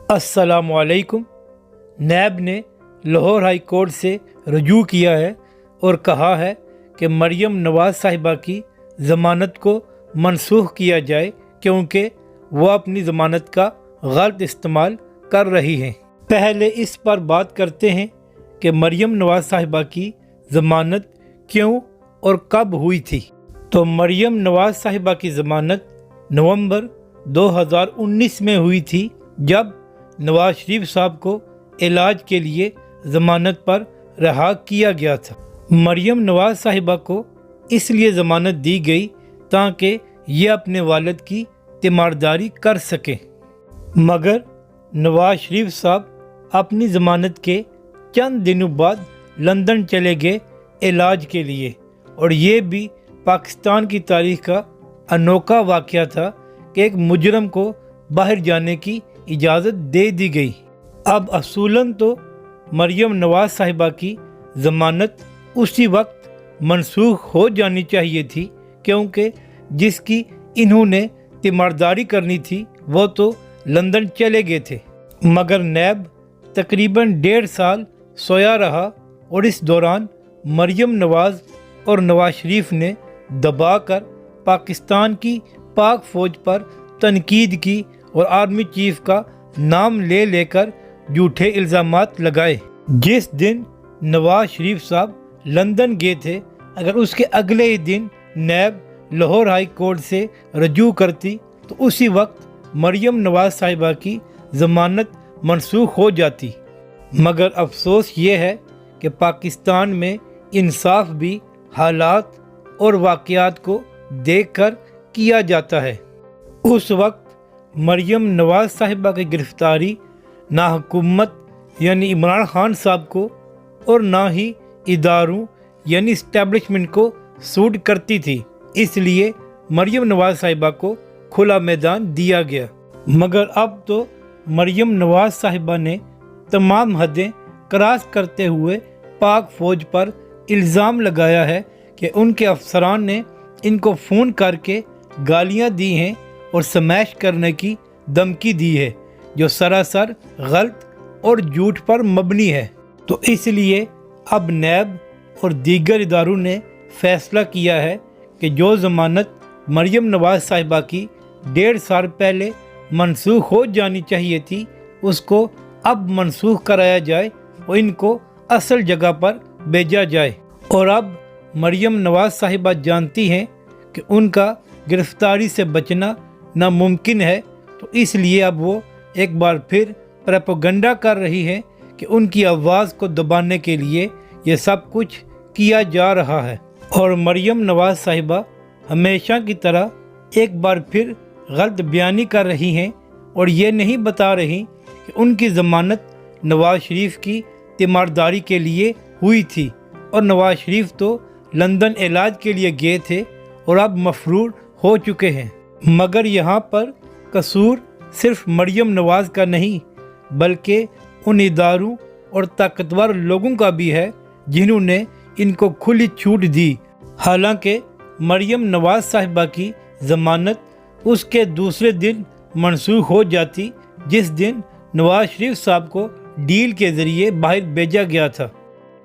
अस्सलाम वालेकुम। नैब ने लाहौर हाई कोर्ट से रजू किया है और कहा है कि मरियम नवाज़ साहिबा की ज़मानत को मनसूख किया जाए क्योंकि वह अपनी ज़मानत का गलत इस्तेमाल कर रही हैं। पहले इस पर बात करते हैं कि मरियम नवाज़ साहिबा की ज़मानत क्यों और कब हुई थी। तो मरियम नवाज़ साहिबा की ज़मानत नवंबर 2019 में हुई थी, जब नवाज शरीफ साहब को इलाज के लिए ज़मानत पर रहा किया गया था। मरियम नवाज़ साहिबा को इसलिए ज़मानत दी गई ताकि ये अपने वालिद की तीमारदारी कर सके, मगर नवाज शरीफ साहब अपनी ज़मानत के चंद दिनों बाद लंदन चले गए इलाज के लिए। और ये भी पाकिस्तान की तारीख का अनोखा वाक़या था कि एक मुजरम को बाहर जाने की इजाज़त दे दी गई। अब असूलन तो मरियम नवाज़ साहिबा की ज़मानत उसी वक्त मनसूख हो जानी चाहिए थी, क्योंकि जिसकी इन्होंने तीमारदारी करनी थी वो तो लंदन चले गए थे। मगर नैब तकरीबन 1.5 साल सोया रहा और इस दौरान मरियम नवाज़ और नवाज शरीफ ने दबाकर पाकिस्तान की पाक फ़ौज पर तनकीद की और आर्मी चीफ का नाम ले लेकर झूठे इल्ज़ामात लगाए। जिस दिन नवाज शरीफ साहब लंदन गए थे, अगर उसके अगले ही दिन नैब लाहौर हाई कोर्ट से रजू करती तो उसी वक्त मरियम नवाज़ साहिबा की ज़मानत मनसूख हो जाती। मगर अफसोस ये है कि पाकिस्तान में इंसाफ भी हालात और वाक़यात को देखकर किया जाता है। उस वक्त मरियम नवाज़ साहिबा की गिरफ़्तारी ना हुकूमत यानी इमरान खान साहब को और ना ही इदारों यानी इस्टेब्लिशमेंट को सूट करती थी, इसलिए मरियम नवाज़ साहिबा को खुला मैदान दिया गया। मगर अब तो मरियम नवाज़ साहिबा ने तमाम हदें क्रॉस करते हुए पाक फ़ौज पर इल्ज़ाम लगाया है कि उनके अफसरान ने इनको फ़ोन करके गालियां दी हैं और स्मैश करने की धमकी दी है, जो सरासर गलत और झूठ पर मबनी है। तो इसलिए अब नैब और दीगर इदारों ने फैसला किया है कि जो ज़मानत मरियम नवाज़ साहिबा की 1.5 साल पहले मनसूख हो जानी चाहिए थी, उसको अब मनसूख कराया जाए और इनको असल जगह पर भेजा जाए। और अब मरियम नवाज़ साहिबा जानती हैं कि उनका गिरफ़्तारी से बचना नामुमकिन है, तो इसलिए अब वो एक बार फिर प्रोपेगेंडा कर रही है कि उनकी आवाज़ को दबाने के लिए ये सब कुछ किया जा रहा है। और मरियम नवाज़ साहिबा हमेशा की तरह एक बार फिर गलत बयानी कर रही हैं और ये नहीं बता रही कि उनकी ज़मानत नवाज शरीफ की तीमारदारी के लिए हुई थी और नवाज शरीफ तो लंदन इलाज के लिए गए थे और अब मफरूर हो चुके हैं। मगर यहाँ पर कसूर सिर्फ मरियम नवाज़ का नहीं, बल्कि उन इदारों और ताकतवर लोगों का भी है जिन्होंने इनको खुली छूट दी। हालांकि मरियम नवाज़ साहिबा की ज़मानत उसके दूसरे दिन मनसूख हो जाती, जिस दिन नवाज शरीफ साहब को डील के ज़रिए बाहर भेजा गया था।